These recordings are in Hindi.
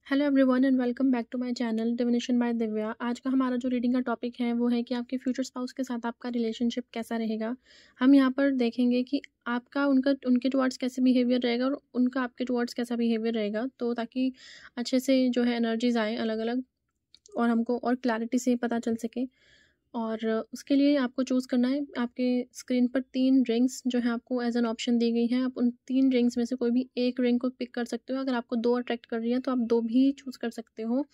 Hello everyone and welcome back to my channel divination by Divya. आज का हमारा जो रीडिंग का टॉपिक है वो है कि आपके फ्यूचर स्पाउस के साथ आपका रिलेशनशिप कैसा रहेगा। हम यहाँ पर देखेंगे कि आपका उनका उनके टुवर्ड्स कैसे बिहेवियर रहेगा और उनका आपके टुवर्ड्स कैसा बिहेवियर रहेगा, तो ताकि अच्छे से जो है एनर्जीज आए अलग अलग और हमको और क्लैरिटी से पता चल सके। और उसके लिए आपको चूज़ करना है, आपके स्क्रीन पर 3 रिंग्स जो है आपको एज एन ऑप्शन दी गई हैं। आप उन 3 रिंग्स में से कोई भी एक रिंग को पिक कर सकते हो। अगर आपको 2 अट्रैक्ट कर रही है तो आप 2 भी चूज़ कर सकते हो।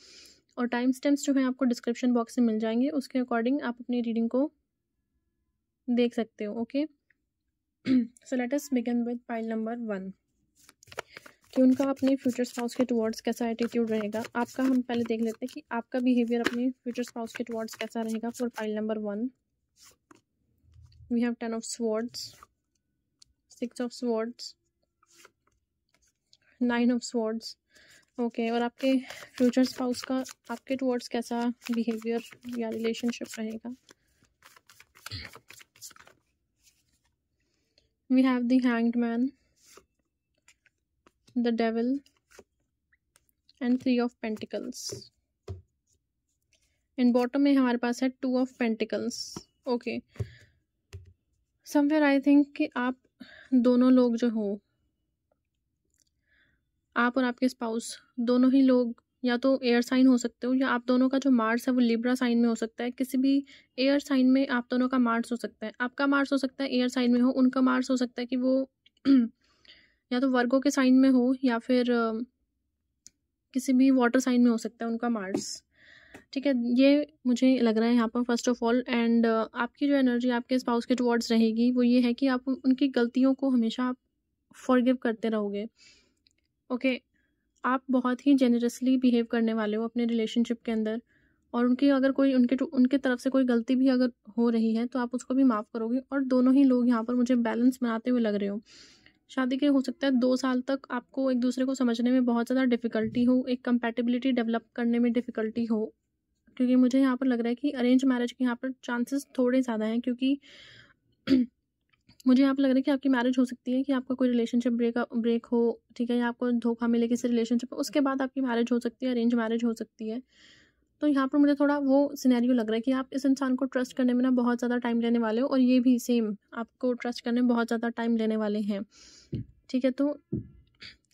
और टाइम स्टैम्प्स जो है आपको डिस्क्रिप्शन बॉक्स में मिल जाएंगे, उसके अकॉर्डिंग आप अपनी रीडिंग को देख सकते हो। Okay, so let us begin with pile number 1 कि उनका अपने फ्यूचर स्पाउस के टुवर्ड्स कैसा एटीट्यूड रहेगा। आपका हम पहले देख लेते हैं कि आपका बिहेवियर अपने फ्यूचर स्पाउस के टुवर्ड्स कैसा रहेगा। For pile number 1 we have 10 of swords, 6 of swords, 9 of swords. Okay, और आपके फ्यूचर स्पाउस का आपके टुवर्ड्स कैसा बिहेवियर या रिलेशनशिप रहेगा। We have the hanged man, the devil and 3 of pentacles. And bottom में हमारे पास है 2 of pentacles. Okay, somewhere I think कि आप दोनों लोग जो हो, आप और आपके स्पाउस दोनों ही लोग या तो एयर साइन हो सकते हो, या आप दोनों का जो मार्स है वो लिब्रा साइन में हो सकता है। किसी भी एयर साइन में आप दोनों का मार्स हो सकता है। आपका मार्स हो सकता है एयर साइन में हो, उनका मार्स हो सकता है कि वो या तो वर्गो के साइन में हो या फिर किसी भी वाटर साइन में हो सकता है उनका मार्स। ठीक है, ये मुझे लग रहा है यहाँ पर फर्स्ट ऑफ ऑल। एंड आपकी जो एनर्जी आपके स्पाउस के टुवर्ड्स रहेगी वो ये है कि आप उनकी गलतियों को हमेशा आप फॉरगिव करते रहोगे। ओके, आप बहुत ही जेनरसली बिहेव करने वाले हो अपने रिलेशनशिप के अंदर, और उनकी अगर कोई उनके तरफ से कोई गलती भी अगर हो रही है तो आप उसको भी माफ़ करोगे। और दोनों ही लोग यहाँ पर मुझे बैलेंस बनाते हुए लग रहे हो। शादी के हो सकता है 2 साल तक आपको एक दूसरे को समझने में बहुत ज़्यादा डिफ़िकल्टी हो, एक कंपैटिबिलिटी डेवलप करने में डिफ़िकल्टी हो, क्योंकि मुझे यहाँ पर लग रहा है कि अरेंज मैरिज के यहाँ पर चांसेस थोड़े ज़्यादा हैं। क्योंकि मुझे यहाँ पर लग रहा है कि आपकी मैरिज हो सकती है कि आपका कोई रिलेशनशिप ब्रेक हो, ठीक है, या आपको धोखा मिले किसी रिलेशनशिप में, उसके बाद आपकी मैरिज हो सकती है, अरेंज मैरिज हो सकती है। तो यहाँ पर मुझे थोड़ा वो सिनेरियो लग रहा है कि आप इस इंसान को ट्रस्ट करने में ना बहुत ज़्यादा टाइम लेने वाले हो, और ये भी सेम आपको ट्रस्ट करने में बहुत ज़्यादा टाइम लेने वाले हैं। ठीक है, तो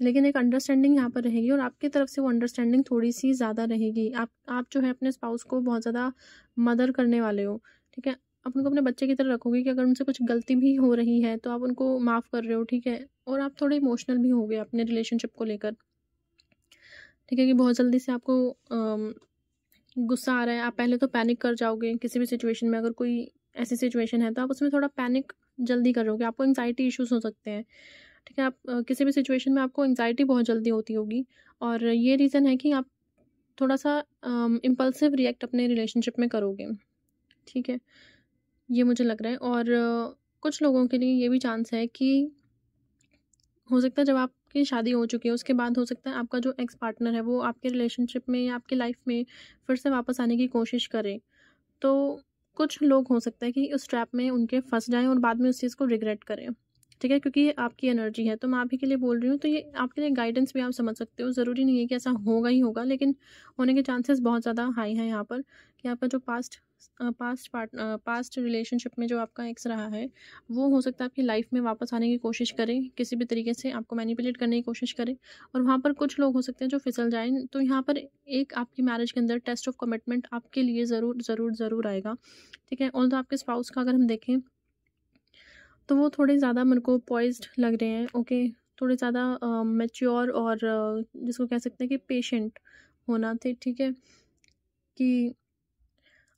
लेकिन एक अंडरस्टैंडिंग यहाँ पर रहेगी, और आपकी तरफ से वो अंडरस्टैंडिंग थोड़ी सी ज़्यादा रहेगी। आप जो है अपने स्पाउस को बहुत ज़्यादा मदर करने वाले हो। ठीक है, आप उनको अपने बच्चे की तरह रखोगे कि अगर उनसे कुछ गलती भी हो रही है तो आप उनको माफ़ कर रहे हो। ठीक है, और आप थोड़े इमोशनल भी हो गए अपने रिलेशनशिप को लेकर। ठीक है, कि बहुत जल्दी से आपको गुस्सा आ रहा है, आप पहले तो पैनिक कर जाओगे किसी भी सिचुएशन में। अगर कोई ऐसी सिचुएशन है तो आप उसमें थोड़ा पैनिक जल्दी करोगे, आपको एंग्जाइटी इश्यूज हो सकते हैं। ठीक है, आप किसी भी सिचुएशन में आपको एंग्जाइटी बहुत जल्दी होती होगी, और ये रीज़न है कि आप थोड़ा सा इम्पल्सिव रिएक्ट अपने रिलेशनशिप में करोगे। ठीक है, ये मुझे लग रहा है। और कुछ लोगों के लिए ये भी चांस है कि हो सकता है जब आपकी शादी हो चुकी है उसके बाद हो सकता है आपका जो एक्स पार्टनर है वो आपके रिलेशनशिप में या आपकी लाइफ में फिर से वापस आने की कोशिश करे। तो कुछ लोग हो सकता है कि उस ट्रैप में उनके फंस जाएं और बाद में उस चीज़ को रिग्रेट करें। ठीक है, क्योंकि ये आपकी एनर्जी है तो मैं आप ही के लिए बोल रही हूँ, तो ये आपके लिए गाइडेंस भी आप समझ सकते हो। ज़रूरी नहीं है कि ऐसा होगा ही होगा, लेकिन होने के चांसेस बहुत ज़्यादा हाई हैं यहाँ पर कि आपका जो पास्ट रिलेशनशिप में जो आपका एक्स रहा है वो हो सकता है आपकी लाइफ में वापस आने की कोशिश करे, किसी भी तरीके से आपको मैनिपुलेट करने की कोशिश करे, और वहाँ पर कुछ लोग हो सकते हैं जो फिसल जाएं। तो यहाँ पर एक आपकी मैरिज के अंदर टेस्ट ऑफ कमिटमेंट आपके लिए ज़रूर ज़रूर ज़रूर आएगा। ठीक है, ऑल्दो आपके स्पाउस का अगर हम देखें तो वो थोड़े ज़्यादा मेरे को पॉइज्ड लग रहे हैं। ओके, थोड़े ज़्यादा मैच्योर और जिसको कह सकते हैं कि पेशेंट होना थे। ठीक है, कि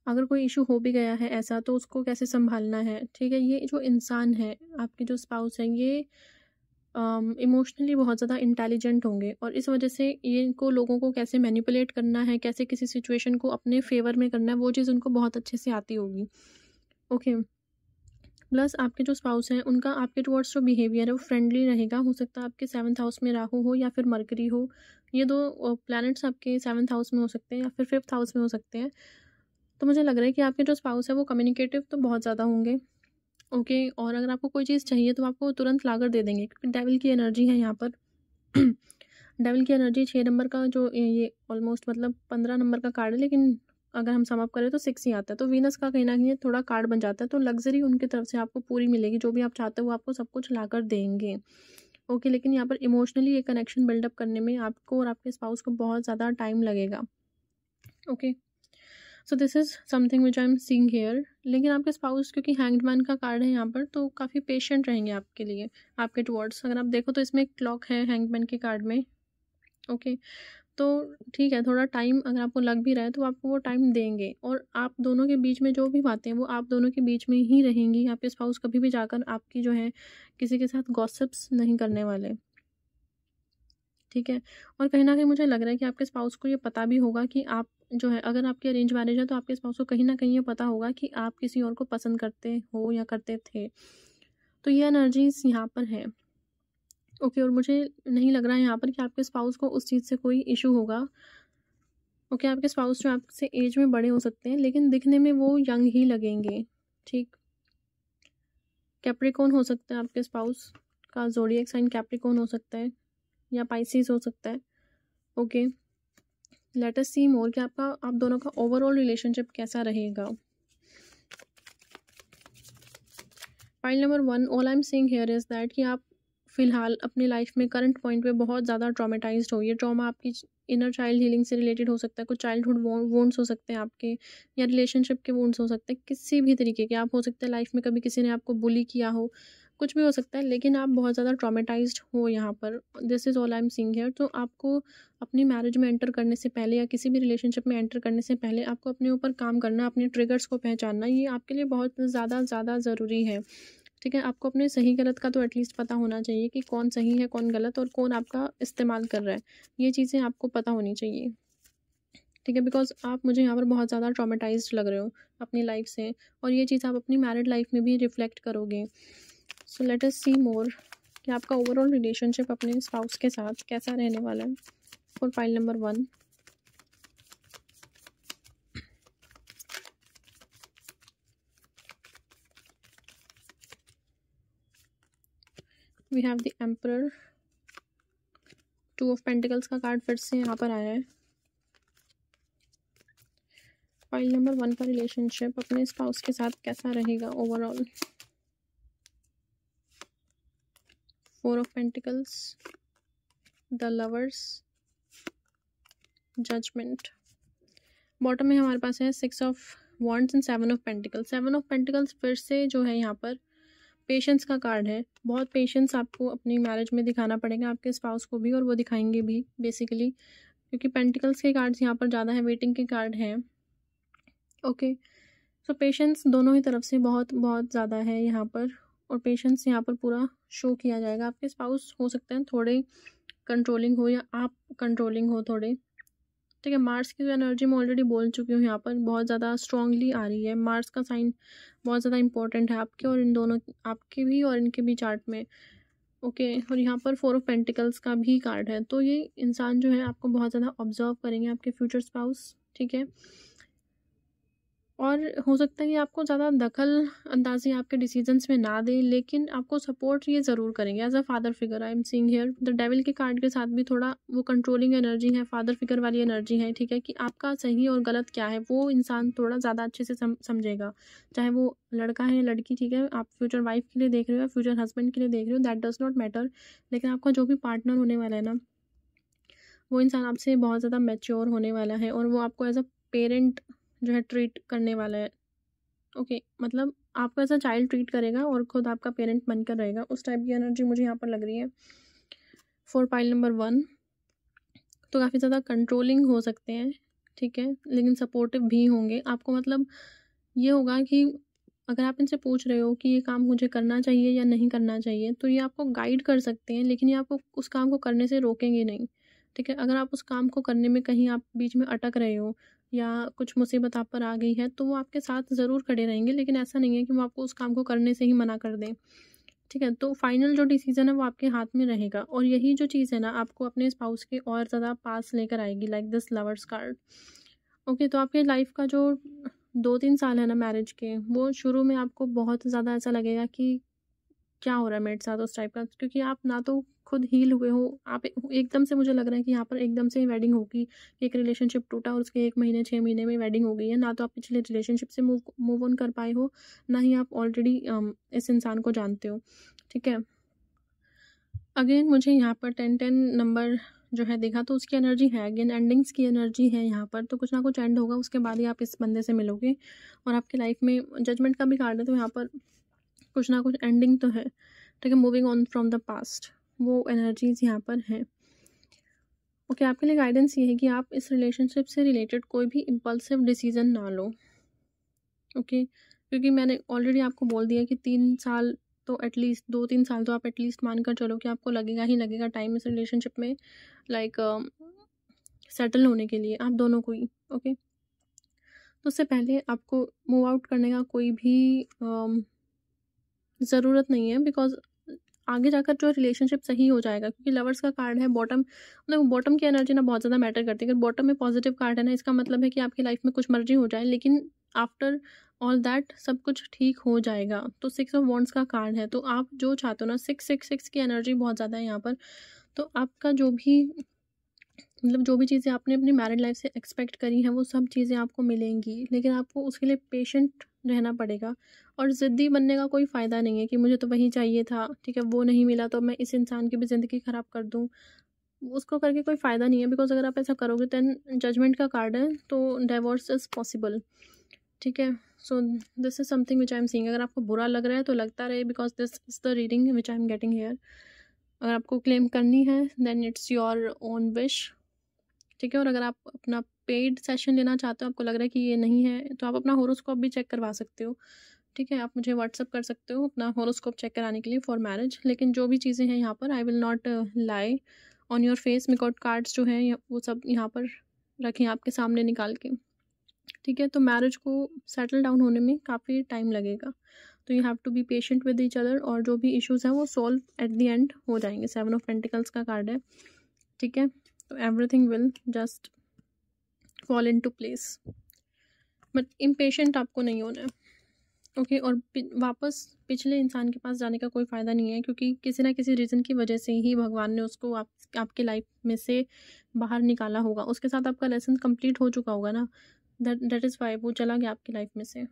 अगर कोई इशू हो भी गया है ऐसा तो उसको कैसे संभालना है। ठीक है, ये जो इंसान है आपके जो स्पाउस हैं ये इमोशनली बहुत ज़्यादा इंटेलिजेंट होंगे, और इस वजह से ये इनको लोगों को कैसे मैनिपुलेट करना है, कैसे किसी सिचुएशन को अपने फेवर में करना है, वो चीज़ उनको बहुत अच्छे से आती होगी। ओके, प्लस आपके जो स्पाउस हैं उनका आपके टुवर्ड्स जो बिहेवियर है वो फ्रेंडली रहेगा। हो सकता है आपके 7th हाउस में राहु हो या फिर मरकरी हो, ये 2 प्लैनेट्स आपके 7th हाउस में हो सकते हैं या फिर 5th हाउस में हो सकते हैं। तो मुझे लग रहा है कि आपके जो स्पाउस है वो कम्युनिकेटिव तो बहुत ज़्यादा होंगे। ओके, और अगर आपको कोई चीज़ चाहिए तो आपको तुरंत लाकर दे देंगे, क्योंकि डेविल की एनर्जी है यहाँ पर। डेविल की एनर्जी 6 नंबर का जो ये ऑलमोस्ट मतलब 15 नंबर का कार्ड है, लेकिन अगर हम सम अप करें तो 6 ही आता है। तो वीनस का कहीं न कहीं थोड़ा कार्ड बन जाता है, तो लग्ज़री उनकी तरफ से आपको पूरी मिलेगी, जो भी आप चाहते हो वो आपको सब कुछ लाकर देंगे। ओके, लेकिन यहाँ पर इमोशनली ये कनेक्शन बिल्डअप करने में आपको और आपके स्पाउस को बहुत ज़्यादा टाइम लगेगा। Okay, so this is something which I am seeing here. लेकिन आपके स्पाउस क्योंकि हैंग्ड मैन का कार्ड है यहाँ पर, तो काफ़ी पेशेंट रहेंगे आपके लिए, आपके टुवर्ड्स। अगर आप देखो तो इसमें एक क्लॉक है हैंग्ड मैन के कार्ड में। ओके, तो ठीक है, थोड़ा टाइम अगर आपको लग भी रहा है तो आपको वो टाइम देंगे, और आप दोनों के बीच में जो भी बातें हैं वो आप दोनों के बीच में ही रहेंगी। आपके स्पाउस कभी भी जाकर आपकी जो है किसी के साथ गॉसिप्स नहीं करने वाले, ठीक है। और कहीं न कहीं मुझे लग रहा है कि आपके स्पाउस को ये पता भी होगा कि आप जो है, अगर आपकी अरेंज मैरिज है तो आपके स्पाउस को कहीं न कहीं ये पता होगा कि आप किसी और को पसंद करते हो या करते थे। तो ये एनर्जीज़ यहाँ पर है। ओके, और मुझे नहीं लग रहा है यहाँ पर कि आपके स्पाउस को उस चीज़ से कोई इश्यू होगा। ओके, आपके स्पाउस जो आपसे एज में बड़े हो सकते हैं, लेकिन दिखने में वो यंग ही लगेंगे, ठीक। कैप्रिकॉर्न हो सकता है आपके स्पाउस का, ज़ोडिएक साइन कैप्रिकॉर्न हो सकता है या पाइसिस हो सकता है। ओके, लेट अस सी मोर कि आप दोनों का ओवरऑल रिलेशनशिप कैसा रहेगा। File number 1, all I am seeing here is that कि आप फ़िलहाल अपनी लाइफ में करंट पॉइंट पे बहुत ज़्यादा ट्रॉमेटाइज्ड हो। ये ट्रॉमा आपकी इनर चाइल्ड हीलिंग से रिलेटेड हो सकता है, कुछ चाइल्डहुड वुंड्स हो सकते हैं आपके, या रिलेशनशिप के वुंड्स हो सकते हैं, किसी भी तरीके के। आप हो सकते हैं लाइफ में कभी किसी ने आपको बुली किया हो, कुछ भी हो सकता है, लेकिन आप बहुत ज़्यादा ट्रॉमेटाइज्ड हो यहाँ पर। This is all I am seeing here. तो आपको अपनी मैरिज में एंटर करने से पहले या किसी भी रिलेशनशिप में एंटर करने से पहले आपको अपने ऊपर काम करना, अपने ट्रिगर्स को पहचानना, ये आपके लिए बहुत ज़्यादा ज़रूरी है, ठीक है। आपको अपने सही गलत का तो एटलीस्ट पता होना चाहिए कि कौन सही है, कौन गलत, और कौन आपका इस्तेमाल कर रहा है। ये चीज़ें आपको पता होनी चाहिए, ठीक है। बिकॉज़ आप मुझे यहाँ पर बहुत ज़्यादा ट्रॉमेटाइज़्ड लग रहे हो अपनी लाइफ से, और ये चीज़ आप अपनी मैरिड लाइफ में भी रिफ्लेक्ट करोगे। सो लेट अस सी मोर कि आपका ओवरऑल रिलेशनशिप अपने स्पाउस के साथ कैसा रहने वाला है। For file number 1, we have the emperor, 2 of pentacles का कार्ड फिर से यहाँ पर आया है। फाइल नंबर 1 का रिलेशनशिप अपने स्पाउस के साथ कैसा रहेगा overall. 4 of pentacles, the lovers, judgement. Bottom में हमारे पास है 6 of wands and 7 of pentacles. 7 of pentacles फिर से जो है यहाँ पर पेशेंस का कार्ड है। बहुत पेशेंस आपको अपनी मैरिज में दिखाना पड़ेगा आपके स्पाउस को भी, और वो दिखाएंगे भी बेसिकली, क्योंकि पेंटिकल्स के कार्ड्स यहाँ पर ज़्यादा है, वेटिंग के कार्ड हैं। ओके, सो पेशेंस दोनों ही तरफ से बहुत ज़्यादा है यहाँ पर, और पेशेंस यहाँ पर पूरा शो किया जाएगा। आपके स्पाउस हो सकते हैं थोड़े कंट्रोलिंग हो, या आप कंट्रोलिंग हो थोड़े, ठीक है। मार्स की जो एनर्जी मैं ऑलरेडी बोल चुकी हूँ, यहाँ पर बहुत ज़्यादा स्ट्रांगली आ रही है। मार्स का साइन बहुत ज़्यादा इंपॉर्टेंट है आपके और इन दोनों, आपके भी और इनके भी चार्ट में। ओके, और यहाँ पर 4 ऑफ पेंटिकल्स का भी कार्ड है। तो ये इंसान जो है आपको बहुत ज़्यादा ऑब्जर्व करेंगे, आपके फ्यूचर स्पाउस, ठीक है। और हो सकता है कि आपको ज़्यादा दखल अंदाज़ी आपके डिसीजंस में ना दें, लेकिन आपको सपोर्ट ये ज़रूर करेंगे as a father figure. I am seeing here the devil के कार्ड के साथ भी थोड़ा वो कंट्रोलिंग एनर्जी है, फादर फिगर वाली एनर्जी है, ठीक है। कि आपका सही और गलत क्या है वो इंसान थोड़ा ज़्यादा अच्छे से समझेगा, चाहे वो लड़का है या लड़की, ठीक है। आप फ्यूचर वाइफ के लिए देख रहे हो या फ्यूचर हस्बैंड के लिए देख रहे हो, दैट डज़ नॉट मैटर, लेकिन आपका जो भी पार्टनर होने वाला है ना, वो इंसान आपसे बहुत ज़्यादा मैच्योर होने वाला है, और वो आपको एज अ पेरेंट जो है ट्रीट करने वाला है। ओके, मतलब आपको एज अ चाइल्ड ट्रीट करेगा और खुद आपका पेरेंट बनकर रहेगा, उस टाइप की एनर्जी मुझे यहाँ पर लग रही है। फॉर पाइल नंबर 1, तो काफ़ी ज़्यादा कंट्रोलिंग हो सकते हैं, ठीक है, लेकिन सपोर्टिव भी होंगे आपको। मतलब ये होगा कि अगर आप इनसे पूछ रहे हो कि ये काम मुझे करना चाहिए या नहीं करना चाहिए, तो ये आपको गाइड कर सकते हैं, लेकिन ये आपको उस काम को करने से रोकेंगे नहीं, ठीक है। अगर आप उस काम को करने में कहीं आप बीच में अटक रहे हो या कुछ मुसीबत आप पर आ गई है, तो वो आपके साथ ज़रूर खड़े रहेंगे, लेकिन ऐसा नहीं है कि वो आपको उस काम को करने से ही मना कर दें, ठीक है। तो फाइनल जो डिसीजन है वो आपके हाथ में रहेगा, और यही जो चीज़ है ना आपको अपने स्पाउस के और ज़्यादा पास लेकर आएगी, like this lovers card. Okay, तो आपके लाइफ का जो 2-3 साल है ना मैरिज के, वो शुरू में आपको बहुत ज़्यादा ऐसा लगेगा कि क्या हो रहा है मेरे साथ, उस टाइप का, क्योंकि आप ना तो खुद हील हुए हो, आप एकदम से मुझे लग रहा है कि यहाँ पर एकदम से वेडिंग होगी, एक रिलेशनशिप टूटा और उसके 1 महीने 6 महीने में वेडिंग हो गई है। ना तो आप पिछले रिलेशनशिप से मूव ऑन कर पाए हो, ना ही आप ऑलरेडी इस इंसान को जानते हो, ठीक है। अगेन मुझे यहाँ पर 10-10 नंबर जो है देखा, तो उसकी एनर्जी है, अगेन एंडिंग्स की एनर्जी है यहाँ पर। तो कुछ ना कुछ एंड होगा, उसके बाद ही आप इस बंदे से मिलोगे और आपकी लाइफ में जजमेंट का भी कार्ड है, तो यहाँ पर कुछ ना कुछ एंडिंग तो है, ठीक है। Moving on from the past, वो एनर्जीज यहाँ पर हैं। ओके, आपके लिए गाइडेंस ये है कि आप इस रिलेशनशिप से रिलेटेड कोई भी इम्पल्सिव डिसीजन ना लो, ओके। क्योंकि मैंने ऑलरेडी आपको बोल दिया कि 3 साल तो एटलीस्ट 2-3 साल तो आप एटलीस्ट मानकर चलो कि आपको लगेगा ही लगेगा टाइम इस रिलेशनशिप में लाइक सेटल होने के लिए आप दोनों को ही, ओके। तो उससे पहले आपको मूव आउट करने का कोई भी ज़रूरत नहीं है, बिकॉज आगे जाकर जो रिलेशनशिप सही हो जाएगा, क्योंकि लवर्स का कार्ड है बॉटम। देखो बॉटम की एनर्जी ना बहुत ज़्यादा मैटर करती है। अगर बॉटम में पॉजिटिव कार्ड है ना, इसका मतलब है कि आपकी लाइफ में कुछ मर्जी हो जाए, लेकिन आफ्टर ऑल दैट सब कुछ ठीक हो जाएगा। तो 6 ऑफ वॉन्ड्स का कार्ड है, तो आप जो चाहते हो ना, 666 की एनर्जी बहुत ज़्यादा है यहाँ पर। तो आपका जो भी मतलब जो भी चीज़ें आपने अपनी मैरिड लाइफ से एक्सपेक्ट करी हैं वो सब चीज़ें आपको मिलेंगी, लेकिन आपको उसके लिए पेशेंट रहना पड़ेगा। और ज़िद्दी बनने का कोई फ़ायदा नहीं है कि मुझे तो वही चाहिए था, ठीक है, वो नहीं मिला तो मैं इस इंसान की भी ज़िंदगी ख़राब कर दूँ। उसको करके कोई फ़ायदा नहीं है, बिकॉज अगर आप ऐसा करोगे देन जजमेंट का कार्ड है, तो डिवोर्स इज़ पॉसिबल, ठीक है। So this is something which I am seeing. अगर आपको बुरा लग रहा है तो लगता रहे, because this is the reading which I am getting here. अगर आपको क्लेम करनी है then it's your own wish, ठीक है। और अगर आप अपना पेड सेशन लेना चाहते हो, आपको लग रहा है कि ये नहीं है, तो आप अपना होरोस्कोप भी चेक करवा सकते हो, ठीक है। आप मुझे व्हाट्सअप कर सकते हो अपना होरोस्कोप चेक कराने के लिए फॉर मैरिज। लेकिन जो भी चीज़ें हैं यहाँ पर, I will not lie on your face, because cards जो हैं वो सब यहाँ पर रखें आपके सामने निकाल के, ठीक है। तो मैरिज को सेटल डाउन होने में काफ़ी टाइम लगेगा, तो you have to be patient with each other, और जो भी इश्यूज़ हैं वो सॉल्व एट द एंड हो जाएंगे। 7 ऑफ पेंटिकल्स का कार्ड है, ठीक है। तो everything will just fall into place, but impatient आपको नहीं होना है, ओके। और वापस पिछले इंसान के पास जाने का कोई फ़ायदा नहीं है, क्योंकि किसी ना किसी रीज़न की वजह से ही भगवान ने उसको आपके लाइफ में से बाहर निकाला होगा। उसके साथ आपका लेसन कंप्लीट हो चुका होगा ना, दैट इज़ वाई वो चला गया आपकी लाइफ में से,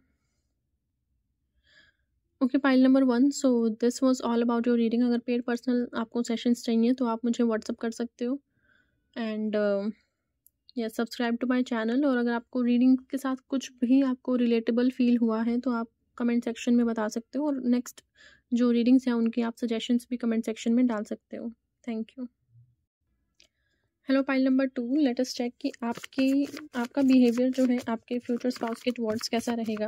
okay. Pile number 1, so this was all about your reading. अगर पेड पर्सनल आपको सेशंस चाहिए तो आप मुझे व्हाट्सअप कर सकते हो, एंड या सब्सक्राइब टू माय चैनल। और अगर आपको रीडिंग के साथ कुछ भी आपको रिलेटेबल फील हुआ है तो आप कमेंट सेक्शन में बता सकते हो, और नेक्स्ट जो रीडिंग्स हैं उनकी आप सजेशंस भी कमेंट सेक्शन में डाल सकते हो। Thank you. Hello pile number 2, let us check कि आपका बिहेवियर जो है आपके फ्यूचर स्पाउस के टुवर्ड्स कैसा रहेगा।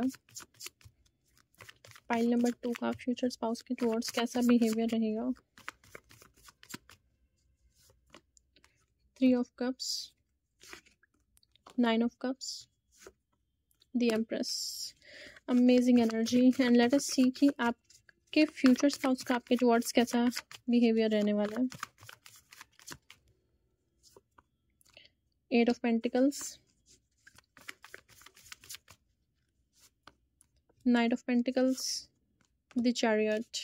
पाइल नंबर 2 का फ्यूचर स्पाउस के टुवर्ड्स कैसा बिहेवियर रहेगा। 3 of cups, 9 of cups, the Empress, amazing energy, and let us see कि आपके फ्यूचर स्पाउस का आपके टुवर्ड्स कैसा बिहेवियर रहने वाला है। 8 of Pentacles, 9 of Pentacles, the Chariot,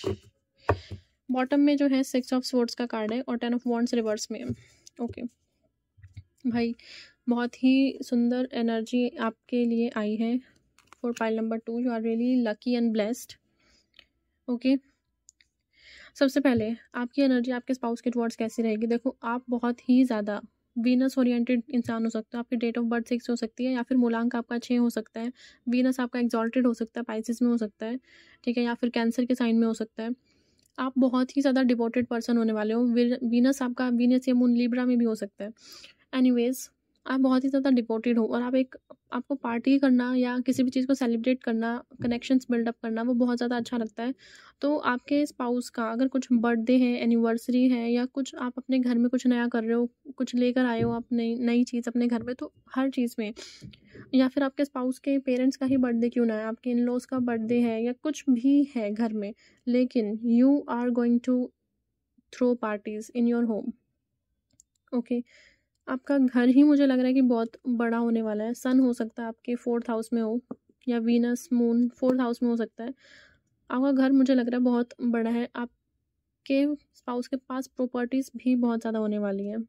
bottom में जो है 6 of Swords का कार्ड है और 10 of Wands रिवर्स में, ओके। भाई बहुत ही सुंदर एनर्जी आपके लिए आई है for pile number 2। You are really lucky and blessed, okay. सबसे पहले आपकी एनर्जी आपके स्पाउस के टुवर्ड्स कैसी रहेगी। देखो आप बहुत ही ज़्यादा वीनस ओरिएंटेड इंसान हो सकते हो। आपकी डेट ऑफ बर्थ 6 हो सकती है, या फिर मूलांक आपका 6 हो सकता है। वीनस आपका एक्सॉल्टेड हो सकता है, पाइसेस में हो सकता है, ठीक है, या फिर कैंसर के साइन में हो सकता है। आप बहुत ही ज़्यादा डिवोटेड पर्सन होने वाले हो। वीनस आपका वीनस या मून लिब्रा में भी हो सकता है। एनीवेज आप बहुत ही ज़्यादा डिवोटेड हो, और आपको पार्टी करना या किसी भी चीज़ को सेलिब्रेट करना, कनेक्शंस बिल्डअप करना, वो बहुत ज़्यादा अच्छा लगता है। तो आपके स्पाउस का अगर कुछ बर्थडे है, एनिवर्सरी है, या कुछ आप अपने घर में कुछ नया कर रहे हो, कुछ लेकर आए हो आप नई चीज़ अपने घर में, तो हर चीज़ में, या फिर आपके स्पाउस के पेरेंट्स का ही बर्थडे क्यों ना है, आपके इन लॉज का बर्थडे है, या कुछ भी है घर में, लेकिन you are going to throw parties in your home, okay. आपका घर ही मुझे लग रहा है कि बहुत बड़ा होने वाला है। सन हो सकता है आपके 4th हाउस में हो, या वीनस मून 4th हाउस में हो सकता है। आपका घर मुझे लग रहा है बहुत बड़ा है। आप आपके स्पाउस के पास प्रॉपर्टीज़ भी बहुत ज़्यादा होने वाली हैं,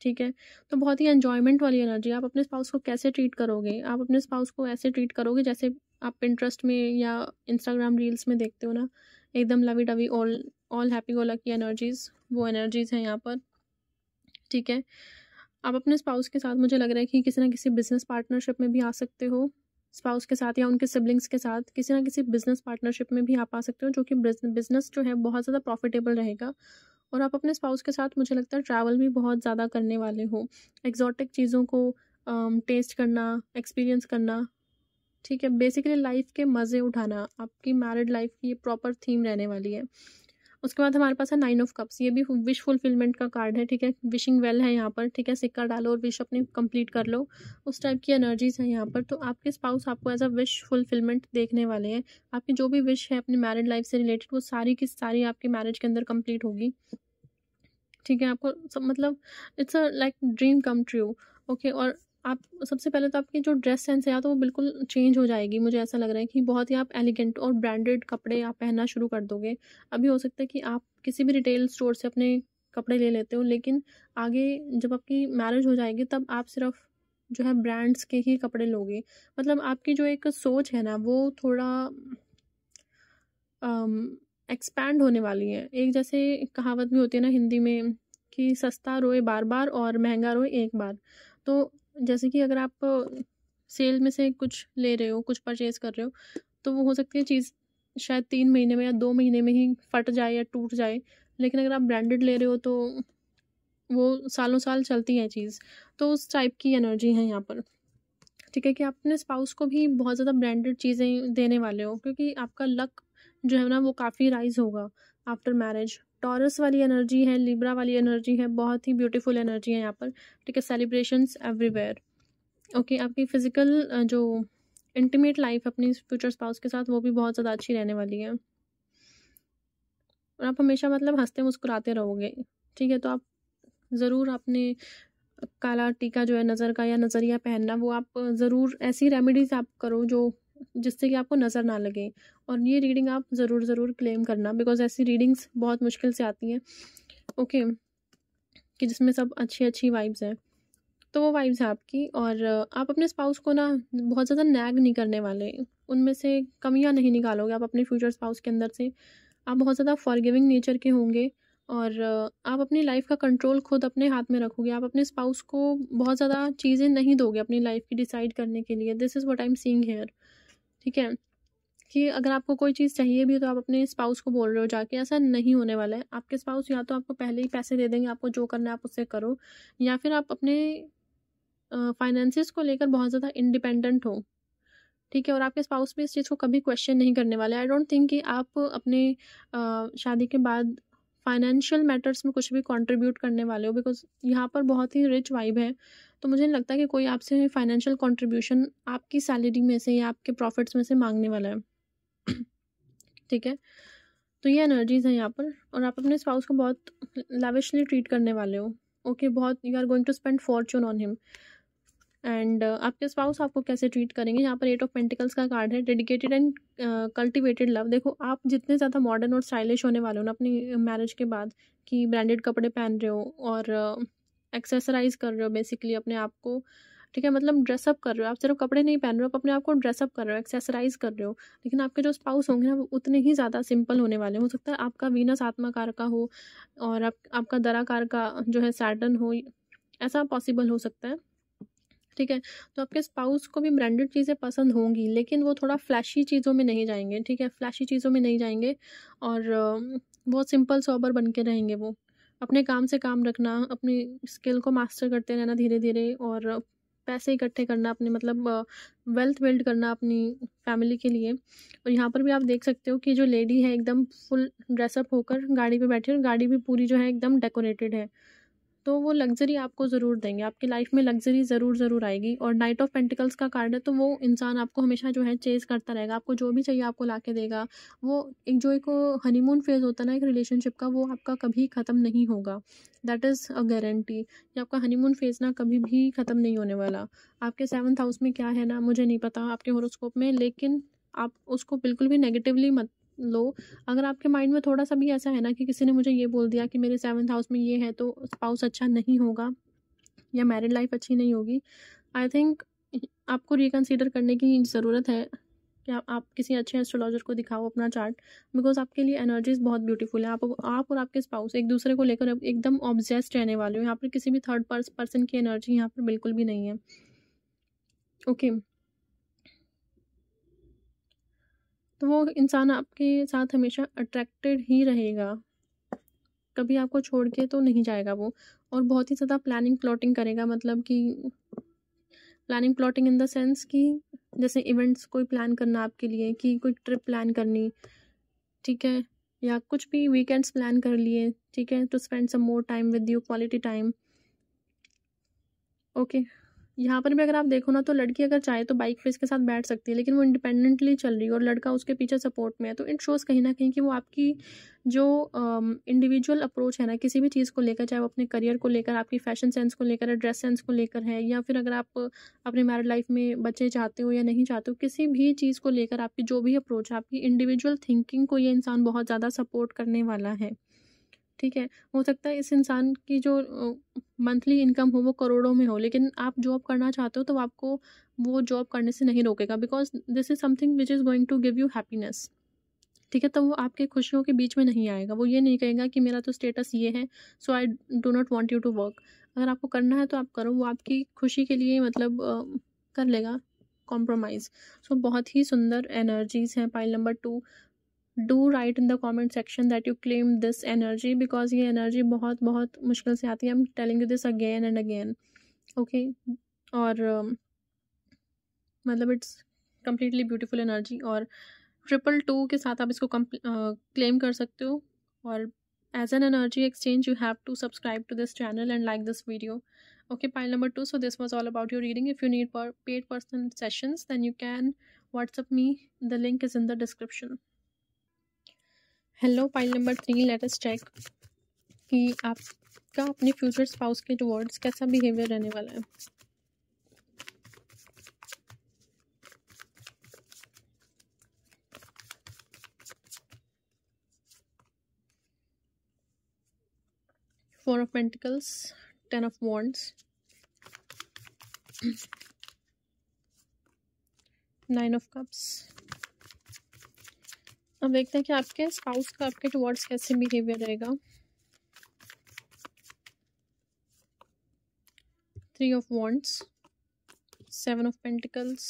ठीक है। तो बहुत ही एन्जॉयमेंट वाली एनर्जी। आप अपने स्पाउस को कैसे ट्रीट करोगे? आप अपने स्पाउस को ऐसे ट्रीट करोगे जैसे आप पिंटरेस्ट में या इंस्टाग्राम रील्स में देखते हो ना, एकदम lovey dovey all all happy go lucky energies, वो एनर्जीज़ हैं यहाँ पर, ठीक है। आप अपने स्पाउस के साथ मुझे लग रहा है कि किसी ना किसी बिज़नेस पार्टनरशिप में भी आ सकते हो। स्पाउस के साथ या उनके सिबलिंग्स के साथ किसी ना किसी बिज़नेस पार्टनरशिप में भी आप आ सकते हो, जो कि बिज़नेस जो है बहुत ज़्यादा प्रॉफिटेबल रहेगा। और आप अपने स्पाउस के साथ मुझे लगता है ट्रैवल भी बहुत ज़्यादा करने वाले हो। एक्सोटिक चीज़ों को टेस्ट करना, एक्सपीरियंस करना, ठीक है। बेसिकली लाइफ़ के मज़े उठाना, आपकी मैरिड लाइफ़ की ये प्रॉपर थीम रहने वाली है। उसके बाद हमारे पास है 9 ऑफ कप्स, ये भी विश फुलफिलमेंट का कार्ड है, ठीक है। विशिंग वेल है यहाँ पर, ठीक है। सिक्का डालो और विश अपनी कंप्लीट कर लो, उस टाइप की एनर्जीज़ हैं यहाँ पर। तो आपके स्पाउस आपको एज़ अ विश फुलफिलमेंट देखने वाले हैं। आपकी जो भी विश है अपनी मैरिड लाइफ़ से रिलेटेड, वो सारी की सारी आपकी मैरिज के अंदर कंप्लीट होगी, ठीक है। आपको सब मतलब it's a like dream come true, okay. और आप सबसे पहले तो आपकी जो ड्रेस सेंस है या तो वो बिल्कुल चेंज हो जाएगी। मुझे ऐसा लग रहा है कि बहुत ही आप एलिगेंट और ब्रांडेड कपड़े आप पहनना शुरू कर दोगे। अभी हो सकता है कि आप किसी भी रिटेल स्टोर से अपने कपड़े ले लेते हो, लेकिन आगे जब आपकी मैरिज हो जाएगी तब आप सिर्फ जो है ब्रांड्स के ही कपड़े लोगे। मतलब आपकी जो एक सोच है ना, वो थोड़ा एक्सपैंड होने वाली है। एक जैसे कहावत भी होती है ना हिंदी में कि सस्ता रोए बार बार और महंगा रोए एक बार। तो जैसे कि अगर आप सेल में से कुछ ले रहे हो, कुछ परचेज़ कर रहे हो, तो वो हो सकती है चीज़ शायद 3 महीने में या 2 महीने में ही फट जाए या टूट जाए। लेकिन अगर आप ब्रांडेड ले रहे हो तो वो सालों साल चलती है चीज़। तो उस टाइप की एनर्जी है यहाँ पर, ठीक है। कि आप अपने स्पाउस को भी बहुत ज़्यादा ब्रांडेड चीज़ें देने वाले हो, क्योंकि आपका लक जो है ना वो काफ़ी राइज़ होगा आफ्टर मैरिज। टॉरस वाली एनर्जी है, लिब्रा वाली एनर्जी है, बहुत ही ब्यूटीफुल एनर्जी है यहाँ पर, ठीक है। Celebrations everywhere, okay. आपकी फ़िज़िकल जो इंटीमेट लाइफ़ अपनी फ्यूचर स्पाउस के साथ, वो भी बहुत ज़्यादा अच्छी रहने वाली है। और आप हमेशा मतलब हँसते मुस्कुराते रहोगे, ठीक है। तो आप ज़रूर अपने काला टीका जो है नज़र का या नज़रिया पहनना, वो आप ज़रूर ऐसी रेमेडीज़ आप करो जो जिससे कि आपको नज़र ना लगे। और ये रीडिंग आप ज़रूर क्लेम करना, बिकॉज़ ऐसी रीडिंग्स बहुत मुश्किल से आती हैं, ओके, कि जिसमें सब अच्छी-अच्छी वाइब्स हैं। तो वो वाइब्स है आपकी। और आप अपने स्पाउस को ना बहुत ज़्यादा नैग नहीं करने वाले, उनमें से कमियाँ नहीं निकालोगे आप अपने फ्यूचर स्पाउस के अंदर से। आप बहुत ज़्यादा फॉरगिविंग नेचर के होंगे और आप अपनी लाइफ़ का कंट्रोल खुद अपने हाथ में रखोगे। आप अपने स्पाउस को बहुत ज़्यादा चीज़ें नहीं दोगे अपनी लाइफ़ की डिसाइड करने के लिए। This is what I am seeing here, ठीक है। कि अगर आपको कोई चीज़ चाहिए भी है तो आप अपने स्पाउस को बोल रहे हो जाके, ऐसा नहीं होने वाला है। आपके स्पाउस या तो आपको पहले ही पैसे दे देंगे, आपको जो करना है आप उससे करो, या फिर आप अपने फाइनेंसेस को लेकर बहुत ज़्यादा इंडिपेंडेंट हो, ठीक है। और आपके स्पाउस भी इस चीज़ को कभी क्वेश्चन नहीं करने वाले। आई डोंट थिंक कि आप अपने शादी के बाद फाइनेंशियल मैटर्स में कुछ भी कंट्रीब्यूट करने वाले हो, बिकॉज़ यहाँ पर बहुत ही रिच वाइब है। तो मुझे नहीं लगता कि कोई आपसे फाइनेंशियल कंट्रीब्यूशन आपकी सैलरी में से या आपके प्रॉफिट्स में से माँगने वाला है, ठीक है। तो ये एनर्जीज़ हैं यहाँ पर। और आप अपने स्पाउस को बहुत लैविशली ट्रीट करने वाले हो, ओके। बहुत you are going to spend fortune on him. And आपके स्पाउस आपको कैसे ट्रीट करेंगे, यहाँ पर 8 ऑफ पेंटिकल्स का कार्ड है, डेडिकेटेड एंड कल्टिवेटेड लव। देखो आप जितने ज़्यादा मॉडर्न और स्टाइलिश होने वाले हो ना अपनी मैरिज के बाद, कि ब्रांडेड कपड़े पहन रहे हो और एक्सेसराइज कर रहे हो बेसिकली अपने आप को, ठीक है। मतलब ड्रेसअप कर रहे हो, आप सिर्फ कपड़े नहीं पहन रहे हो, आप अपने आप को ड्रेसअप कर रहे हो, एक्सेसराइज कर रहे हो। लेकिन आपके जो स्पाउस होंगे ना वो उतने ही ज़्यादा सिंपल होने वाले हैं। हो सकता है आपका वीनस आत्मा कार का हो और आपका दरा कार का जो है सैटर्न हो, ऐसा पॉसिबल हो सकता है, ठीक है। तो आपके स्पाउस को भी ब्रांडेड चीज़ें पसंद होंगी, लेकिन वो थोड़ा फ्लैशी चीज़ों में नहीं जाएँगे, ठीक है। फ्लैशी चीज़ों में नहीं जाएँगे और बहुत सिंपल सोबर बन के रहेंगे वो। अपने काम से काम रखना, अपनी स्किल को मास्टर करते रहना धीरे-धीरे और पैसे इकट्ठे करना अपने मतलब वेल्थ बिल्ड करना अपनी फैमिली के लिए। और यहाँ पर भी आप देख सकते हो कि जो लेडी है एकदम फुल ड्रेसअप होकर गाड़ी पे बैठी है और गाड़ी भी पूरी जो है एकदम डेकोरेटेड है। तो वो लग्ज़री आपको ज़रूर देंगे, आपकी लाइफ़ में लग्ज़री ज़रूर आएगी। और नाइट ऑफ़ पेंटिकल्स का कार्ड है, तो वो इंसान आपको हमेशा जो है चेज़ करता रहेगा, आपको जो भी चाहिए आपको लाके देगा। वो एक हनीमून फ़ेज़ होता है ना एक रिलेशनशिप का, वो आपका कभी ख़त्म नहीं होगा। दैट इज़ अ गारंटी कि आपका हनीमून फ़ेज़ ना कभी भी ख़त्म नहीं होने वाला। आपके 7th हाउस में क्या है ना मुझे नहीं पता आपके हॉरोस्कोप में, लेकिन आप उसको बिल्कुल भी नेगेटिवली मत लो। अगर आपके माइंड में थोड़ा सा भी ऐसा है ना कि किसी ने मुझे ये बोल दिया कि मेरे 7th हाउस में ये है तो स्पाउस अच्छा नहीं होगा या मैरिड लाइफ अच्छी नहीं होगी, आई थिंक आपको रिकंसीडर करने की ज़रूरत है कि आप किसी अच्छे एस्ट्रोलॉजर को दिखाओ अपना चार्ट, बिकॉज आपके लिए एनर्जीज बहुत ब्यूटीफुल है। आप और आपके स्पाउस एक दूसरे को लेकर अब एकदम ऑब्सेस्ड रहने वाले हो। यहाँ पर किसी भी थर्ड पर्सन की एनर्जी यहाँ पर बिल्कुल भी नहीं है। ओके, तो वो इंसान आपके साथ हमेशा अट्रैक्टेड ही रहेगा, कभी आपको छोड़ के तो नहीं जाएगा वो। और बहुत ही ज़्यादा प्लानिंग प्लॉटिंग करेगा, मतलब कि planning plotting in the sense कि जैसे इवेंट्स कोई प्लान करना आपके लिए, कि कोई ट्रिप प्लान करनी, ठीक है, या कुछ भी वीकेंड्स प्लान कर लिए, ठीक है, to spend some more time with you, quality time. Okay, यहाँ पर भी अगर आप देखो ना तो लड़की अगर चाहे तो बाइक पे इसके साथ बैठ सकती है, लेकिन वो इंडिपेंडेंटली चल रही है और लड़का उसके पीछे सपोर्ट में है। तो इट शोज़ कहीं ना कहीं कि वो आपकी जो इंडिविजुअल अप्रोच है ना किसी भी चीज़ को लेकर, चाहे वो अपने करियर को लेकर, आपकी फैशन सेंस को लेकर, ड्रेस सेंस को लेकर है, या फिर अगर आप अपने मैरिड लाइफ में बच्चे चाहते हो या नहीं चाहते हो, किसी भी चीज़ को लेकर आपकी जो भी अप्रोच है, आपकी इंडिविजुअल थिंकिंग को ये इंसान बहुत ज़्यादा सपोर्ट करने वाला है। ठीक है, हो सकता है इस इंसान की जो मंथली इनकम हो वो करोड़ों में हो, लेकिन आप जॉब करना चाहते हो तो आपको वो जॉब करने से नहीं रोकेगा, because this is something which is going to give you happiness. ठीक है, तो वो आपके खुशियों के बीच में नहीं आएगा। वो ये नहीं कहेगा कि मेरा तो स्टेटस ये है, so I do not want you to work. अगर आपको करना है तो आप करो, वो आपकी खुशी के लिए मतलब कर लेगा कॉम्प्रोमाइज़। सो बहुत ही सुंदर एनर्जीज़ हैं pile number 2। Do right in the comment section that you claim this energy, because ये एनर्जी बहुत बहुत मुश्किल से आती है। I am telling you this again and again. Okay, और मतलब इट्स कम्प्लीटली ब्यूटीफुल एनर्जी, और 222 के साथ आप इसको क्लेम कर सकते हो। और as an energy exchange you have to subscribe to this channel and like this video. Okay, pile number 2. So this was all about your reading. If you need paid personal sessions, then you can WhatsApp me. The link is in the description. Hello, pile number 3, let us check कि आपका अपने फ्यूचर स्पाउस के टुवर्ड्स कैसा बिहेवियर रहने वाला है। Four of pentacles, 10 of wands, 9 of cups. अब देखते हैं कि आपके स्पाउस का आपके टुवर्ड्स कैसे बिहेवियर रहेगा। 3 of wands, 7 of pentacles,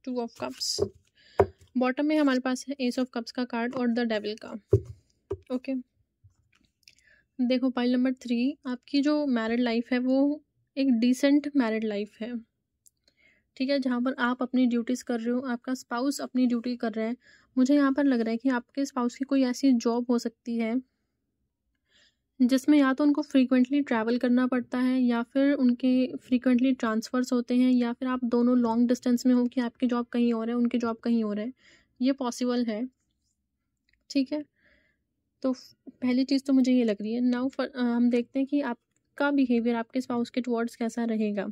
2 of cups. Bottom में हमारे पास है एस ऑफ कप्स का कार्ड और द डेविल का। ओके, देखो पाइल नंबर 3, आपकी जो मैरिड लाइफ है वो एक डिसेंट मैरिड लाइफ है। ठीक है, जहाँ पर आप अपनी ड्यूटीज़ कर रहे हो, आपका स्पाउस अपनी ड्यूटी कर रहा है। मुझे यहाँ पर लग रहा है कि आपके स्पाउस की कोई ऐसी जॉब हो सकती है जिसमें या तो उनको फ्रीक्वेंटली ट्रैवल करना पड़ता है, या फिर उनके फ्रीक्वेंटली ट्रांसफ़र्स होते हैं, या फिर आप दोनों लॉन्ग डिस्टेंस में हो कि आपकी जॉब कहीं और है, उनकी जॉब कहीं और है। ये पॉसिबल है। ठीक है, तो पहली चीज़ तो मुझे ये लग रही है। नाउ हम देखते हैं कि आपका बिहेवियर आपके स्पाउस के टुवर्ड्स कैसा रहेगा।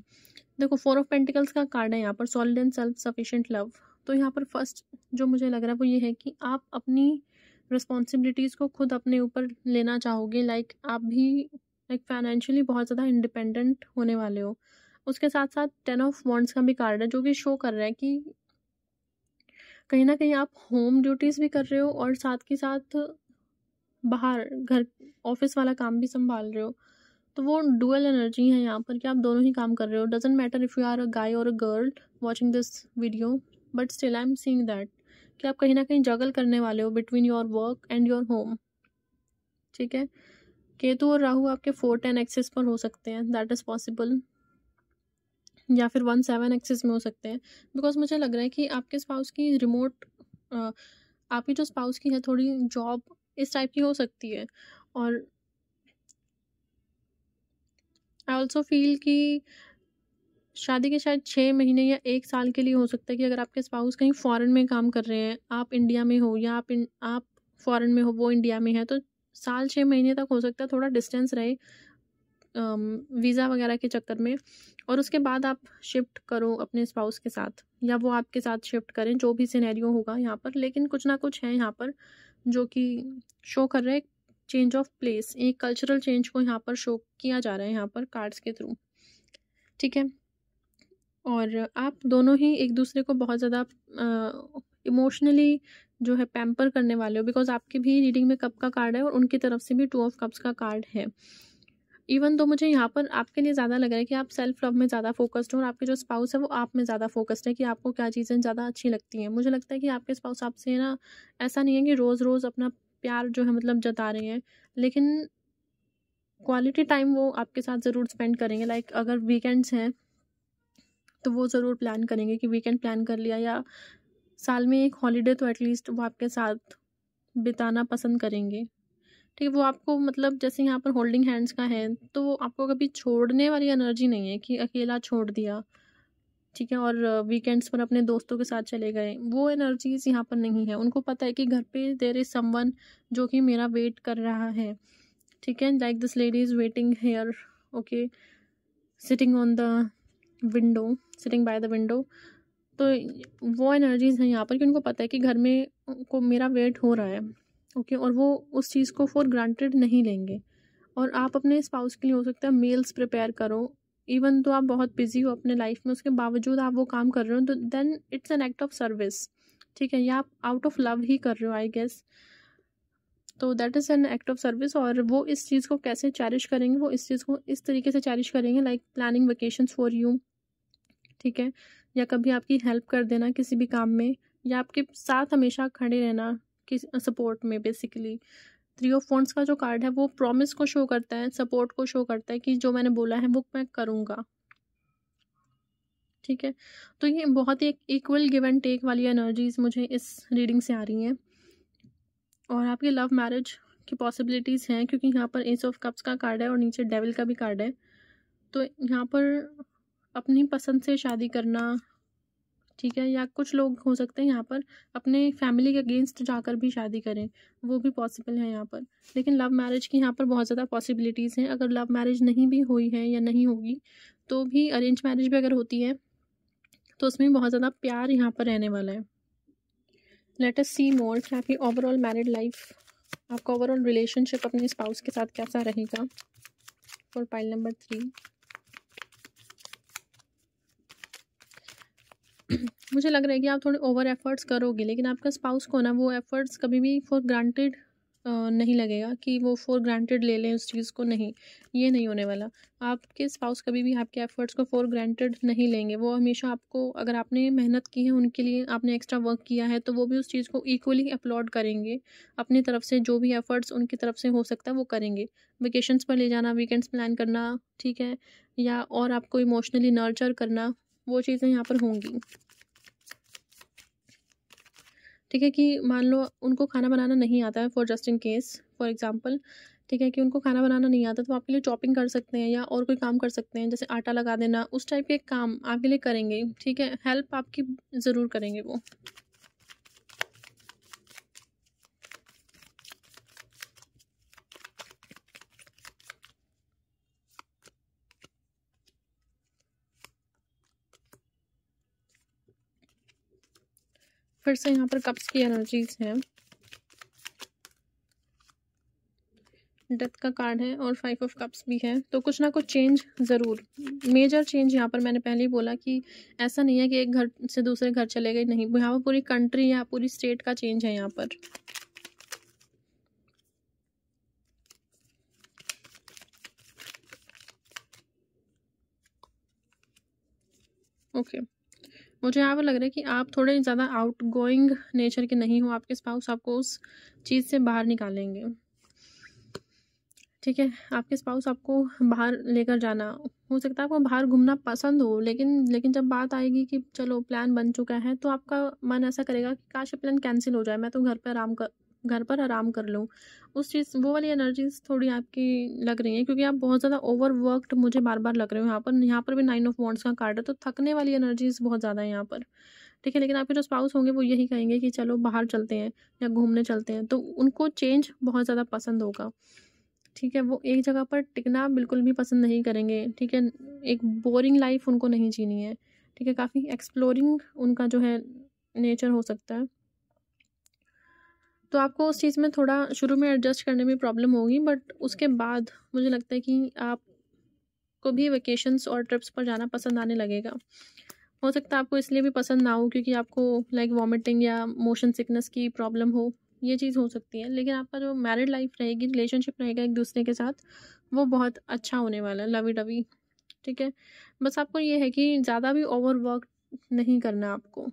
देखो, 4 ऑफ पेंटिकल्स का कार्ड है यहाँ पर, solid and self sufficient love. तो यहाँ पर फर्स्ट जो मुझे लग रहा है वो ये है कि आप अपनी रिस्पॉन्सिबिलिटीज़ को खुद अपने ऊपर लेना चाहोगे। लाइक आप भी लाइक फाइनेंशियली बहुत ज़्यादा इंडिपेंडेंट होने वाले हो। उसके साथ साथ 10 ऑफ वॉन्ड्स का भी कार्ड है, जो कि शो कर रहा है कि कहीं ना कहीं आप होम ड्यूटीज़ भी कर रहे हो और साथ के साथ बाहर घर ऑफिस वाला काम भी संभाल रहे हो। तो वो डुअल एनर्जी है यहाँ पर कि आप दोनों ही काम कर रहे हो। Doesn't matter if you are a guy और a girl watching this video, but still I am seeing that कि आप कहीं ना कहीं जगल करने वाले हो between your work and your home. ठीक है, केतु और राहु आपके 4-10 एक्सिस पर हो सकते हैं, दैट इज़ पॉसिबल, या फिर 1-7 एक्सिस में हो सकते हैं। बिकॉज मुझे लग रहा है कि आपके स्पाउस की रिमोट आपकी जो स्पाउस की है थोड़ी जॉब इस टाइप की हो सकती है। और आई ऑल्सो फील कि शादी के शायद 6 महीने या 1 साल के लिए हो सकता है कि अगर आपके स्पाउस कहीं फ़ॉरेन में काम कर रहे हैं, आप इंडिया में हो, या आप फ़ॉरेन में हो, वो इंडिया में है, तो साल 6 महीने तक हो सकता है थोड़ा डिस्टेंस रहे। वीज़ा वगैरह के चक्कर में, और उसके बाद आप शिफ्ट करो अपने स्पाउस के साथ या वो आपके साथ शिफ्ट करें, जो भी सिनेरियो होगा यहाँ पर। लेकिन कुछ ना कुछ है यहाँ पर जो कि शो कर रहा है चेंज ऑफ प्लेस, एक कल्चरल चेंज को यहाँ पर शो किया जा रहा है यहाँ पर कार्ड्स के थ्रू, ठीक है। और आप दोनों ही एक दूसरे को बहुत ज़्यादा इमोशनली जो है पैम्पर करने वाले हो, बिकॉज आपकी भी रीडिंग में कप का कार्ड है और उनकी तरफ से भी 2 ऑफ कप्स का कार्ड है। इवन तो मुझे यहाँ पर आपके लिए ज़्यादा लग रहा है कि आप सेल्फ लव में ज़्यादा फोकस्ड हो और आपके जो स्पाउस है वो आप में ज़्यादा फोकस्ड है कि आपको क्या चीज़ें ज़्यादा अच्छी लगती हैं। मुझे लगता है कि आपके स्पाउस आपसे ना ऐसा नहीं है कि रोज़ रोज़ अपना प्यार जो है मतलब जता रहे हैं, लेकिन क्वालिटी टाइम वो आपके साथ ज़रूर स्पेंड करेंगे। लाइक अगर वीकेंड्स हैं तो वो ज़रूर प्लान करेंगे कि वीकेंड प्लान कर लिया, या साल में एक हॉलीडे तो एटलीस्ट वो आपके साथ बिताना पसंद करेंगे, ठीक है। वो आपको मतलब जैसे यहाँ पर होल्डिंग हैंड्स का है, तो वो आपको कभी छोड़ने वाली एनर्जी नहीं है कि अकेला छोड़ दिया, ठीक है, और वीकेंड्स पर अपने दोस्तों के साथ चले गए, वो एनर्जीज यहाँ पर नहीं है। उनको पता है कि घर पे देयर इज समवन जो कि मेरा वेट कर रहा है, ठीक है। Like this lady is waiting hair, okay, sitting on the window, sitting by the window. तो वो एनर्जीज हैं यहाँ पर कि उनको पता है कि घर में को मेरा वेट हो रहा है, ओके, और वो उस चीज़ को फॉर ग्रांटेड नहीं लेंगे। और आप अपने स्पाउस के लिए हो सकता है मील्स प्रिपेयर करो, इवन तो आप बहुत बिजी हो अपने लाइफ में, उसके बावजूद आप वो काम कर रहे हो, तो then it's an act of service, ठीक है, या आप आउट ऑफ लव ही कर रहे हो आई गेस। तो that is an act of service. और वो इस चीज़ को कैसे चैरिश करेंगे, वो इस चीज़ को इस तरीके से चैरिश करेंगे like planning vacations for you, ठीक है, या कभी आपकी हेल्प कर देना किसी भी काम में, या आपके साथ हमेशा खड़े रहना किस सपोर्ट में। बेसिकली 3 ऑफ वॉन्ड्स का जो कार्ड है वो प्रॉमिस को शो करता है, सपोर्ट को शो करता है कि जो मैंने बोला है वो मैं करूँगा, ठीक है। तो ये बहुत ही इक्वल गिव एंड टेक वाली एनर्जीज मुझे इस रीडिंग से आ रही हैं। और आपकी लव मैरिज की पॉसिबिलिटीज़ हैं क्योंकि यहाँ पर एस ऑफ कप्स का कार्ड है और नीचे डेविल का भी कार्ड है। तो यहाँ पर अपनी पसंद से शादी करना, ठीक है, या कुछ लोग हो सकते हैं यहाँ पर अपने फैमिली के अगेंस्ट जाकर भी शादी करें, वो भी पॉसिबल है यहाँ पर। लेकिन लव मैरिज की यहाँ पर बहुत ज़्यादा पॉसिबिलिटीज़ हैं। अगर लव मैरिज नहीं भी हुई है या नहीं होगी, तो भी अरेंज मैरिज भी अगर होती है तो उसमें बहुत ज़्यादा प्यार यहाँ पर रहने वाला है। लेट अस सी मोर कि आपकी ओवरऑल मैरिड लाइफ, आपका ओवरऑल रिलेशनशिप अपने स्पाउस के साथ कैसा रहेगा फॉर पाइल नंबर 3। मुझे लग रहा है कि आप थोड़े ओवर एफर्ट्स करोगे, लेकिन आपका स्पाउस को ना वो एफर्ट्स कभी भी फॉर ग्रांटेड नहीं लगेगा कि वो फॉर ग्रांटेड ले लें उस चीज़ को, नहीं, ये नहीं होने वाला। आपके स्पाउस कभी भी आपके एफर्ट्स को फॉर ग्रांटेड नहीं लेंगे। वो हमेशा आपको, अगर आपने मेहनत की है उनके लिए, आपने एक्स्ट्रा वर्क किया है, तो वो भी उस चीज़ को इक्वली अपलॉड करेंगे। अपनी तरफ से जो भी एफर्ट्स उनकी तरफ से हो सकता है वो करेंगे। वेकेशंस पर ले जाना, वीकेंड्स प्लान करना, ठीक है, या और आपको इमोशनली नर्चर करना, वो चीज़ें यहाँ पर होंगी, ठीक है। कि मान लो उनको खाना बनाना नहीं आता है, for just in case for example, ठीक है, कि उनको खाना बनाना नहीं आता, तो आपके लिए चॉपिंग कर सकते हैं या और कोई काम कर सकते हैं, जैसे आटा लगा देना, उस टाइप के काम आपके लिए करेंगे, ठीक है, हेल्प आपकी ज़रूर करेंगे वो। फिर से यहाँ पर कप्स की एनर्जीज हैं, डेथ का कार्ड है और 5 ऑफ कप्स भी है। तो कुछ ना कुछ चेंज ज़रूर, मेजर चेंज यहाँ पर, मैंने पहले ही बोला कि ऐसा नहीं है कि एक घर से दूसरे घर चले गए, नहीं, यहाँ पर पूरी कंट्री या पूरी स्टेट का चेंज है यहाँ पर। ओके, मुझे यहाँ पर लग रहा है कि आप थोड़े ज़्यादा आउट गोइंग नेचर के नहीं हो, आपके स्पाउस आपको उस चीज़ से बाहर निकालेंगे, ठीक है। आपके स्पाउस आपको बाहर लेकर जाना, हो सकता है आपको बाहर घूमना पसंद हो, लेकिन जब बात आएगी कि चलो प्लान बन चुका है, तो आपका मन ऐसा करेगा कि काश प्लान कैंसिल हो जाए, मैं तो घर पर आराम कर लूँ। उस चीज़, वो वाली एनर्जीज थोड़ी आपकी लग रही हैं क्योंकि आप बहुत ज़्यादा ओवरवर्कड मुझे बार बार लग रहे हो यहाँ पर भी 9 ऑफ वॉन्ड्स का कार्ड है, तो थकने वाली एनर्जीज बहुत ज़्यादा है यहाँ पर, ठीक है। लेकिन आपके जो स्पाउस होंगे वो यही कहेंगे कि चलो बाहर चलते हैं या घूमने चलते हैं, तो उनको चेंज बहुत ज़्यादा पसंद होगा। ठीक है, वो एक जगह पर टिकना बिल्कुल भी पसंद नहीं करेंगे, ठीक है। एक बोरिंग लाइफ उनको नहीं जीनी है, ठीक है। काफ़ी एक्सप्लोरिंग उनका जो है नेचर हो सकता है। तो आपको उस चीज़ में थोड़ा शुरू में एडजस्ट करने में प्रॉब्लम होगी, बट उसके बाद मुझे लगता है कि आपको भी वेकेशंस और ट्रिप्स पर जाना पसंद आने लगेगा। हो सकता है आपको इसलिए भी पसंद ना हो क्योंकि आपको लाइक वॉमिटिंग या मोशन सिकनेस की प्रॉब्लम हो, ये चीज़ हो सकती है। लेकिन आपका जो मैरिड लाइफ रहेगी, रिलेशनशिप रहेगा एक दूसरे के साथ, वो बहुत अच्छा होने वाला है, लवी डवी, ठीक है। बस आपको ये है कि ज़्यादा भी ओवर वर्क नहीं करना आपको,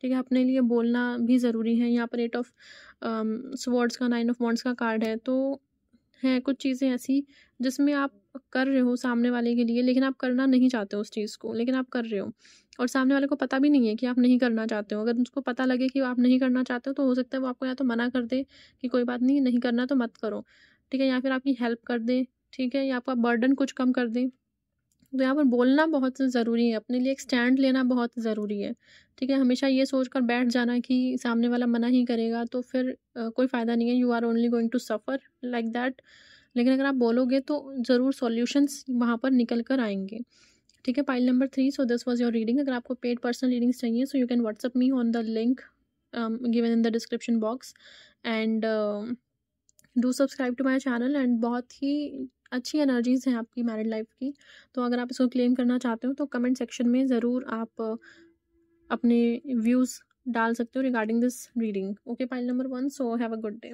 ठीक है। अपने लिए बोलना भी ज़रूरी है। यहाँ पर 8 ऑफ स्वॉर्ड्स का 9 ऑफ वॉन्ड्स का कार्ड है, तो हैं कुछ चीज़ें ऐसी जिसमें आप कर रहे हो सामने वाले के लिए, लेकिन आप करना नहीं चाहते हो उस चीज़ को, लेकिन आप कर रहे हो और सामने वाले को पता भी नहीं है कि आप नहीं करना चाहते हो। अगर उसको पता लगे कि आप नहीं करना चाहते हो, तो हो सकता है वो आपको या तो मना कर दे कि कोई बात नहीं, नहीं करना तो मत करो, ठीक है, या फिर आपकी हेल्प कर दे, ठीक है, या आपका बर्डन कुछ कम कर दे। तो यहाँ पर बोलना बहुत ज़रूरी है, अपने लिए एक स्टैंड लेना बहुत ज़रूरी है, ठीक है। हमेशा ये सोचकर बैठ जाना कि सामने वाला मना ही करेगा, तो फिर कोई फ़ायदा नहीं है। You are only going to suffer like that. लेकिन अगर आप बोलोगे तो ज़रूर सॉल्यूशंस वहाँ पर निकल कर आएँगे, ठीक है। Pile number 3, so this was your reading. अगर आपको पेड पर्सनल रीडिंग्स चाहिए, so you can WhatsApp me on the link given in the description box and do subscribe to my channel. And बहुत ही अच्छी एनर्जीज़ हैं आपकी मैरिड लाइफ की, तो अगर आप इसको क्लेम करना चाहते हो तो कमेंट सेक्शन में ज़रूर आप अपने व्यूज़ डाल सकते हो regarding this reading. Okay, pile number 1, so have a good day.